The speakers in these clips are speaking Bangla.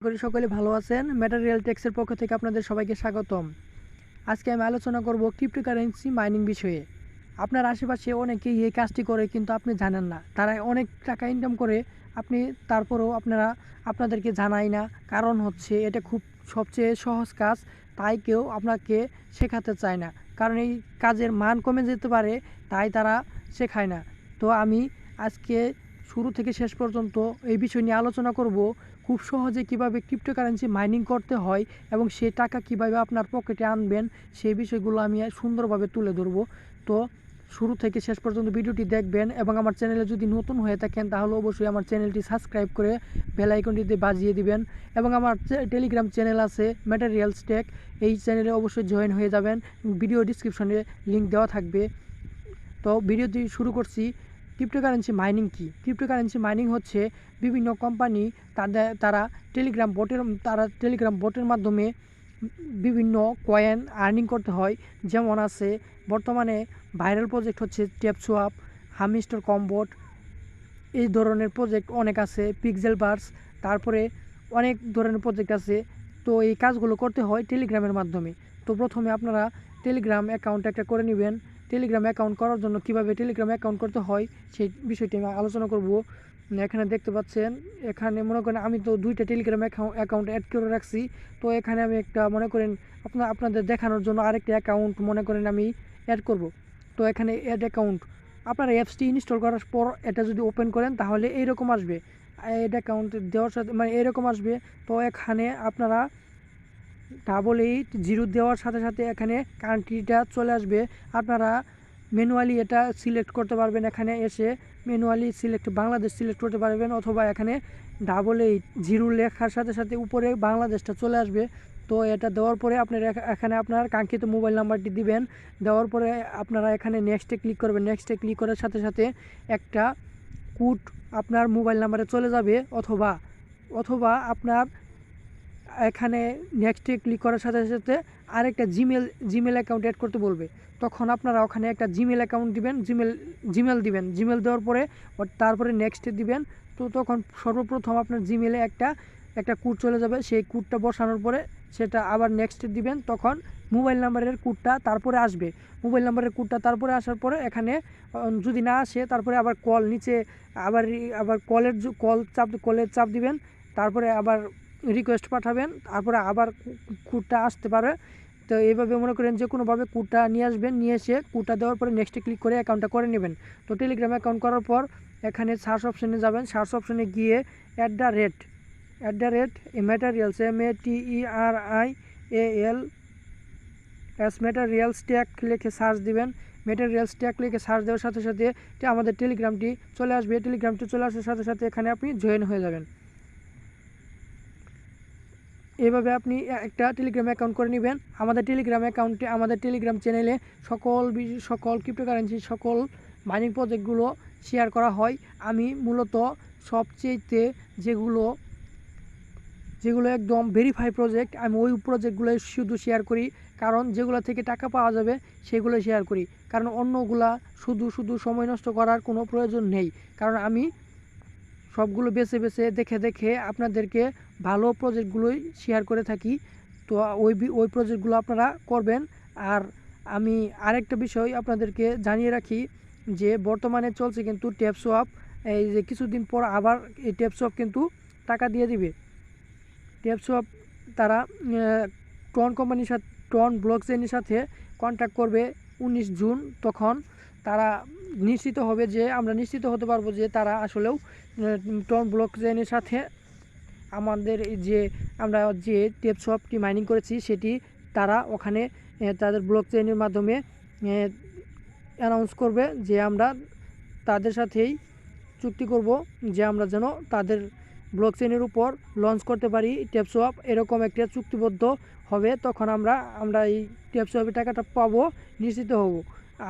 করি সকলে ভালো আছেন। ম্যাটেরিয়াল টেক্সের পক্ষ থেকে আপনাদের সবাইকে স্বাগতম। আজকে আমি আলোচনা করব ক্রিপ্টোকারেন্সি মাইনিং বিষয়ে। আপনার আশেপাশে অনেকেই এই কাজটি করে কিন্তু আপনি জানেন না। তারা অনেক টাকা ইনকাম করে, আপনি তারপরেও আপনাদেরকে জানাই না। কারণ হচ্ছে এটা খুব সবচেয়ে সহজ কাজ, তাই কেউ আপনাকে শেখাতে চায় না। কারণ এই কাজের মান কমে যেতে পারে, তাই তারা শেখায় না। তো আমি আজকে শুরু থেকে শেষ পর্যন্ত এই বিষয় নিয়ে আলোচনা করব। খুব সহজে কিভাবে ক্রিপ্টোকারেন্সি মাইনিং করতে হয় এবং সে টাকা কিভাবে আপনার পকেটে আনবেন, সেই বিষয়গুলো আমি সুন্দরভাবে তুলে ধরব। তো শুরু থেকে শেষ পর্যন্ত ভিডিওটি দেখবেন এবং আমার চ্যানেলে যদি নতুন হয়ে থাকেন তাহলে অবশ্যই আমার চ্যানেলটি সাবস্ক্রাইব করে বেল আইকনটিতে বাজিয়ে দিবেন। এবং আমার টেলিগ্রাম চ্যানেল আছে ম্যাটেরিয়ালস টেক, এই চ্যানেলে অবশ্যই জয়েন হয়ে যাবেন। ভিডিও ডিসক্রিপশনে লিঙ্ক দেওয়া থাকবে। তো ভিডিওটি শুরু করছি। ক্রিপ্টোকারেন্সি মাইনিং কী? ক্রিপ্টোকারেন্সি মাইনিং হচ্ছে বিভিন্ন কোম্পানি তারা টেলিগ্রাম বটের মাধ্যমে বিভিন্ন কয়েন আর্নিং করতে হয়। যেমন আছে বর্তমানে ভাইরাল প্রজেক্ট হচ্ছে টেপসোয়াপ, হামিস্টার কম্বোট, এই ধরনের প্রজেক্ট অনেক আছে, পিক্সেল বার্স, তারপরে অনেক ধরনের প্রজেক্ট আছে। তো এই কাজগুলো করতে হয় টেলিগ্রামের মাধ্যমে। তো প্রথমে আপনারা টেলিগ্রাম অ্যাকাউন্ট একটা করে নেবেন। টেলিগ্রাম অ্যাকাউন্ট করার জন্য কিভাবে টেলিগ্রাম অ্যাকাউন্ট করতে হয় সেই বিষয়টি আমি আলোচনা করব। এখানে দেখতে পাচ্ছেন, এখানে মনে করেন আমি তো দুইটা টেলিগ্রাম অ্যাকাউন্ট অ্যাড করে রাখছি। তো এখানে আমি একটা মনে করেন আপনাদের দেখানোর জন্য আরেকটা অ্যাকাউন্ট মনে করেন আমি অ্যাড করব। তো এখানে অ্যাড অ্যাকাউন্ট, আপনার অ্যাপসটি ইনস্টল করার পর এটা যদি ওপেন করেন তাহলে এইরকম আসবে। অ্যাড অ্যাকাউন্ট দেওয়ার সাথে মানে এরকম আসবে। তো এখানে আপনারা 880 দেওয়ার সাথে সাথে এখানে কান্ট্রিটা চলে আসবে। আপনারা ম্যানুয়ালি এটা সিলেক্ট করতে পারবেন। এখানে এসে ম্যানুয়ালি বাংলাদেশ সিলেক্ট করতে পারবেন, অথবা এখানে 880 লেখার সাথে সাথে উপরে বাংলাদেশটা চলে আসবে। তো এটা দেওয়ার পরে আপনার এখানে আপনার কাঙ্ক্ষিত মোবাইল নাম্বারটি দিবেন। দেওয়ার পরে আপনারা এখানে নেক্সটে ক্লিক করবেন। নেক্সটে ক্লিক করার সাথে সাথে একটা কোড আপনার মোবাইল নাম্বারে চলে যাবে, অথবা অথবা আপনার এখানে নেক্সটে ক্লিক করার সাথে সাথে আরেকটা জিমেল অ্যাকাউন্ট অ্যাড করতে বলবে। তখন আপনারা ওখানে একটা জিমেল অ্যাকাউন্ট দিবেন, জিমেল দিবেন। জিমেল দেওয়ার পরে তারপরে নেক্সটে দিবেন। তো তখন সর্বপ্রথম আপনার জিমেলে একটা কোড চলে যাবে। সেই কোডটা বসানোর পরে সেটা আবার নেক্সটে দিবেন। তখন মোবাইল নাম্বারের কোডটা তারপরে আসবে। মোবাইল নাম্বারের কোডটা তারপরে আসার পরে এখানে যদি না আসে তারপরে আবার কল নিচে আবার কলের চাপ দিবেন। তারপরে আবার রিকোয়েস্ট পাঠাবেন, তারপরে আবার কোডটা আসতে পারে। তো এইভাবে মনে করেন যে কোনোভাবে কোডটা নিয়ে আসবেন, নিয়ে এসে কোডটা দেওয়ার পরে নেক্সটে ক্লিক করে অ্যাকাউন্টটা করে নেবেন। তো টেলিগ্রাম অ্যাকাউন্ট করার পর এখানে সার্চ অপশানে যাবেন। সার্চ অপশানে গিয়ে @ ম্যাটেরিয়ালস ম্যাটেরিয়ালস ট্যাগ লিখে সার্চ দিবেন। ম্যাটেরিয়ালস ট্যাগ লিখে সার্চ দেওয়ার সাথে সাথে আমাদের টেলিগ্রামটি চলে আসবে। টেলিগ্রামটি চলে আসার সাথে সাথে এখানে আপনি জয়েন হয়ে যাবেন। এভাবে আপনি একটা টেলিগ্রাম অ্যাকাউন্ট করে নেবেন। আমাদের টেলিগ্রাম চ্যানেলে সকল ক্রিপ্টোকারেন্সি সকল মাইনিং প্রজেক্টগুলো শেয়ার করা হয়। আমি মূলত সবচেয়ে যেগুলো একদম ভেরিফাই প্রজেক্ট, আমি ওই প্রজেক্টগুলোই শুধু শেয়ার করি। কারণ যেগুলো থেকে টাকা পাওয়া যাবে সেগুলো শেয়ার করি। কারণ অন্যগুলা শুধু সময় নষ্ট করার কোনো প্রয়োজন নেই। কারণ আমি সবগুলো বেছে দেখে আপনাদেরকে ভালো প্রজেক্টগুলোই শেয়ার করে থাকি। তো ওই প্রজেক্টগুলো আপনারা করবেন। আর আমি আরেকটা বিষয় আপনাদেরকে জানিয়ে রাখি যে বর্তমানে চলছে কিন্তু টেপসোয়াপ। এই যে কিছুদিন পর আবার এই টেপসোয়াপ কিন্তু টাকা দিয়ে দিবে। টেপসোয়াপ তারা ট্রন ব্লকচেইনের সাথে কন্ট্যাক্ট করবে 19 জুন। তখন তারা আমরা নিশ্চিত হতে পারবো যে তারা আসলেও ট্রন ব্লকচেইনের সাথে আমাদের আমরা যে টেপসোয়াপটি মাইনিং করেছি সেটি তারা ওখানে তাদের ব্লকচেইনের মাধ্যমে অ্যানাউন্স করবে যে আমরা তাদের সাথেই চুক্তি করব যে আমরা যেন তাদের ব্লকচেইনের উপর লঞ্চ করতে পারি টেপসোয়াপ, এরকম একটা চুক্তিবদ্ধ হবে। তখন আমরা এই টেপসোয়াপের টাকাটা পাবো, নিশ্চিত হব।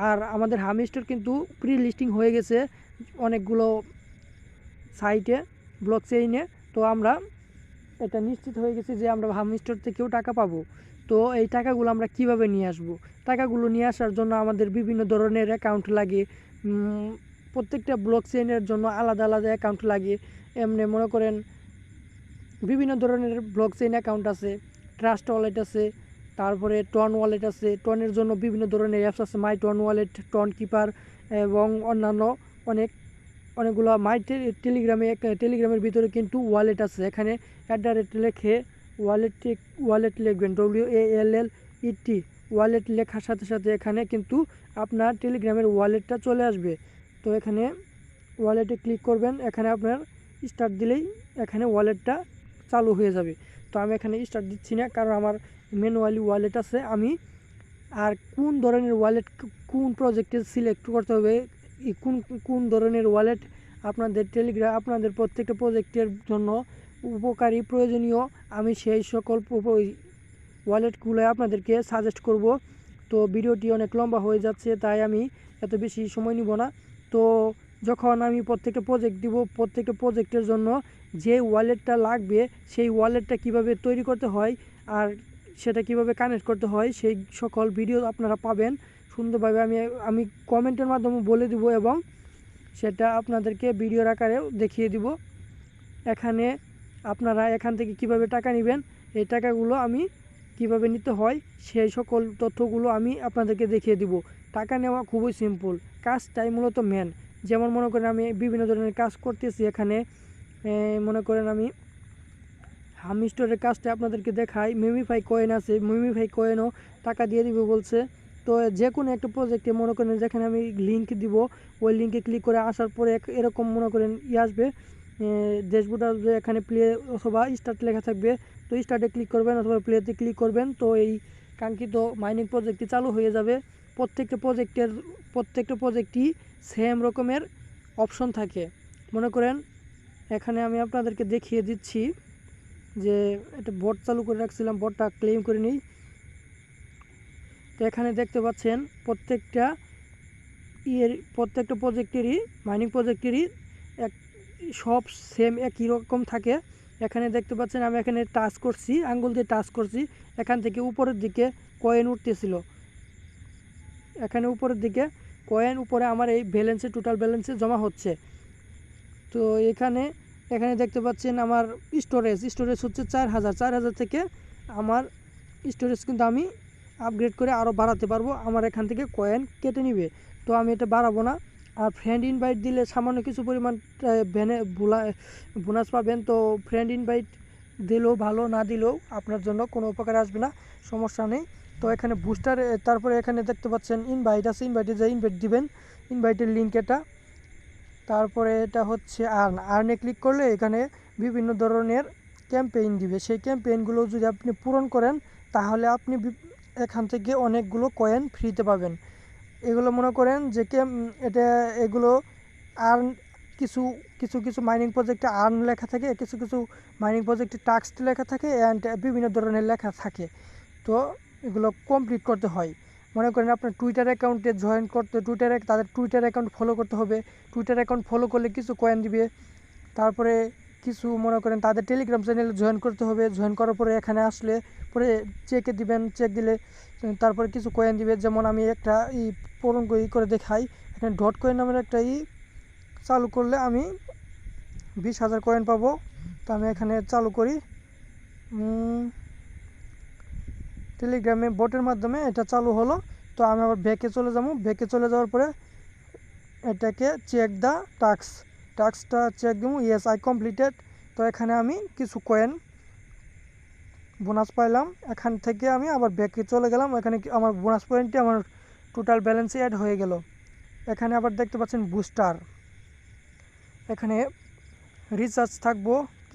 আর আমাদের হামিস্টার কিন্তু প্রি লিস্টিং হয়ে গেছে অনেকগুলো সাইটে, ব্লকচেইনে। তো আমরা এটা নিশ্চিত হয়ে গেছি যে আমরা হামিস্টার থেকেও টাকা পাবো। তো এই টাকাগুলো আমরা কিভাবে নিয়ে আসব? টাকাগুলো নিয়ে আসার জন্য আমাদের বিভিন্ন ধরনের অ্যাকাউন্ট লাগে। প্রত্যেকটা ব্লকচেইনের জন্য আলাদা আলাদা অ্যাকাউন্ট লাগে। এমনি মনে করেন বিভিন্ন ধরনের ব্লক চেইন অ্যাকাউন্ট আছে, ট্রাস্ট ওয়ালেট আছে, তারপরে টন ওয়ালেট আছে। টনের জন্য বিভিন্ন ধরনের অ্যাপস আছে, মাই টন ওয়ালেট, টন কিপার এবং অন্যান্য অনেকগুলো টেলিগ্রামের ভিতরে কিন্তু ওয়ালেট আছে। এখানে লেখে ওয়ালেট লিখবেন, WALLET ওয়ালেট লেখার সাথে সাথে এখানে কিন্তু আপনার টেলিগ্রামের ওয়ালেটটা চলে আসবে। তো এখানে ওয়ালেটে ক্লিক করবেন, এখানে আপনার স্টার্ট দিলেই এখানে ওয়ালেটটা চালু হয়ে যাবে। তো আমি এখানে স্টার্ট দিচ্ছি না, কারণ আমার ম্যানুয়ালি ওয়ালেট আছে। আমি আর কোন ধরনের ওয়ালেট কোন প্রজেক্টে সিলেক্ট করতে হবে, কোন ধরনের ওয়ালেট আপনাদের প্রত্যেকটা প্রজেক্টের জন্য উপকারী প্রয়োজনীয়, আমি সেই সকল ওয়ালেটগুলো আপনাদেরকে সাজেস্ট করব। তো ভিডিওটি অনেক লম্বা হয়ে যাচ্ছে, তাই আমি এত বেশি সময় নিব না। তো যখন আমি প্রত্যেকটা প্রজেক্ট দিব, প্রত্যেকটা প্রজেক্টের জন্য যে ওয়ালেটটা লাগবে সেই ওয়ালেটটা কিভাবে তৈরি করতে হয় আর সেটা কিভাবে কানেক্ট করতে হয়, সেই সকল ভিডিও আপনারা পাবেন সুন্দরভাবে। আমি কমেন্টের মাধ্যমে বলে দিব এবং সেটা আপনাদেরকে ভিডিওর আকারেও দেখিয়ে দিব। এখানে আপনারা এখান থেকে কিভাবে টাকা নেবেন, এই টাকাগুলো আমি কিভাবে নিতে হয় সেই সকল তথ্যগুলো আমি আপনাদেরকে দেখিয়ে দিব। টাকা নেওয়া খুবই সিম্পল, কাজটাই মূলত মেন। যেমন মনে করেন আমি বিভিন্ন ধরনের কাজ করতেছি, এখানে মনে করেন আমি হামি স্টোরের কাজটা আপনাদেরকে দেখাই। মেমিফাই কয়েন আছে, মেমিফাই কয়েনও টাকা দিয়ে দিবে বলছে। তো যে কোনো একটা প্রজেক্টে মনে করেন যেখানে আমি লিঙ্ক দিব, ওই লিঙ্কে ক্লিক করে আসার পরে এরকম মনে করেন আসবে, ড্যাশবোর্ড আসবে, এখানে প্লে অথবা স্টার্ট লেখা থাকবে। তো স্টার্টে ক্লিক করবেন অথবা প্লেতে ক্লিক করবেন, তো এই কাঙ্ক্ষিত মাইনিং প্রজেক্টটি চালু হয়ে যাবে। প্রত্যেকটা প্রজেক্টই সেম রকমের অপশন থাকে। মনে করেন এখানে আমি আপনাদেরকে দেখিয়ে দিচ্ছি যে একটা বট চালু করে রাখছিলাম, বটটা ক্লেম করে নিই। তো এখানে দেখতে পাচ্ছেন প্রত্যেকটা প্রজেক্টেরই মাইনিং প্রজেক্টেরই সব সেম একই রকম থাকে। এখানে দেখতে পাচ্ছেন আমি এখানে টাচ করছি, আঙ্গুল দিয়ে টাচ করছি, এখান থেকে উপরের দিকে কয়েন উঠতেছিল। এখানে উপরের দিকে কয়েন উপরে আমার এই টোটাল ব্যালেন্সে জমা হচ্ছে। তো এখানে দেখতে পাচ্ছেন আমার স্টোরেজ হচ্ছে 4000 থেকে আমার স্টোরেজ কিন্তু আমি আপগ্রেড করে আরও বাড়াতে পারবো। আমার এখান থেকে কয়েন কেটে নিবে, তো আমি এটা বাড়াবো না। আর ফ্রেন্ড ইনভাইট দিলে সামান্য কিছু পরিমাণ বোনাস পাবেন। তো ফ্রেন্ড ইনভাইট দিলেও ভালো, না দিলেও আপনার জন্য কোনো উপকার আসবে না, সমস্যা নেই। তো এখানে বুস্টার, তারপরে এখানে দেখতে পাচ্ছেন ইনভাইট আছে, ইনভাইটে যে ইনভাইট দিবেন, ইনভাইটের লিঙ্ক এটা। তারপরে এটা হচ্ছে আর্নে ক্লিক করলে এখানে বিভিন্ন ধরনের ক্যাম্পেইন দিবে। সেই ক্যাম্পেইনগুলো যদি আপনি পূরণ করেন তাহলে আপনি এখান থেকে অনেকগুলো কয়েন ফ্রিতে পাবেন। এগুলো মনে করেন যে এগুলো আর্ন কিছু মাইনিং প্রজেক্টে আর্ন লেখা থাকে, কিছু মাইনিং প্রজেক্টে টাস্ক লেখা থাকে, অ্যান্ড বিভিন্ন ধরনের লেখা থাকে। তো এগুলো কমপ্লিট করতে হয়। মনে করেন আপনার টুইটার অ্যাকাউন্টে জয়েন করতে তাদের টুইটার অ্যাকাউন্ট ফলো করতে হবে। টুইটার অ্যাকাউন্ট ফলো করলে কিছু কয়েন দিবে। তারপরে কিছু মনে করেন তাদের টেলিগ্রাম চ্যানেলে জয়েন করতে হবে। জয়েন করার পরে এখানে আসলে পরে চেকে দিবেন, চেক দিলে তারপরে কিছু কয়েন দিবে। যেমন আমি একটা পূরণ করে দেখাই। এখানে ডট কয়েন নামের একটা চালু করলে আমি 20,000 কয়েন পাবো। তো আমি এখানে চালু করি, টেলিগ্রামে বটের মাধ্যমে এটা চালু হলো। তো আমি আবার ব্যাকে চলে যাবো। ব্যাকে চলে যাওয়ার পরে এটাকে চেক দ্য টাস্কটা চেক দেবো, ইয়েস আই কমপ্লিটেড। তো এখানে আমি কিছু কয়েন বোনাস পাইলাম। এখান থেকে আমি আবার ব্যাকে চলে গেলাম, এখানে আমার বোনাস পয়েন্টটি আমার টোটাল ব্যালেন্সে অ্যাড হয়ে গেল। এখানে আবার দেখতে পাচ্ছেন বুস্টার, এখানে রিচার্জ থাকবো,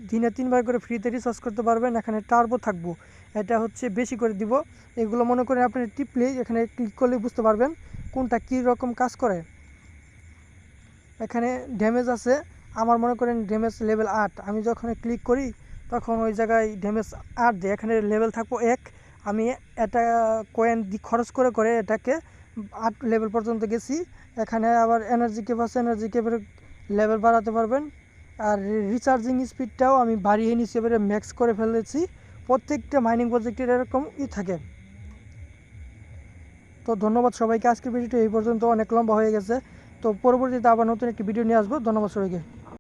দিনে 3 বার করে ফ্রিতে রিচার্জ করতে পারবেন। এখানে টার্বো থাকবো, এটা হচ্ছে বেশি করে দিব। এগুলো মনে করেন আপনি টিপলেই এখানে ক্লিক করলে বুঝতে পারবেন কোনটা কী রকম কাজ করে। এখানে ড্যামেজ আছে, আমার মনে করেন ড্যামেজ লেভেল 8। আমি যখন ক্লিক করি তখন ওই জায়গায় ড্যামেজ 8 দেয়, এখানে লেভেল থাকবো 1। আমি এটা কয়েন খরচ করে এটাকে 8 লেভেল পর্যন্ত গেছি। এখানে আবার এনার্জি কেপ আছে, এনার্জি কেপের লেভেল বাড়াতে পারবেন। আর রিচার্জিং স্পিডটাও আমি বাড়িয়ে নিচ্ছি, এবারে ম্যাক্স করে ফেলেছি। প্রত্যেকটা মাইনিং প্রজেক্টের এরকম থাকে। তো ধন্যবাদ সবাইকে। আজকের ভিডিওটা এই পর্যন্ত, অনেক লম্বা হয়ে গেছে। তো পরবর্তীতে আবার নতুন একটি ভিডিও নিয়ে আসবো। ধন্যবাদ সবাইকে।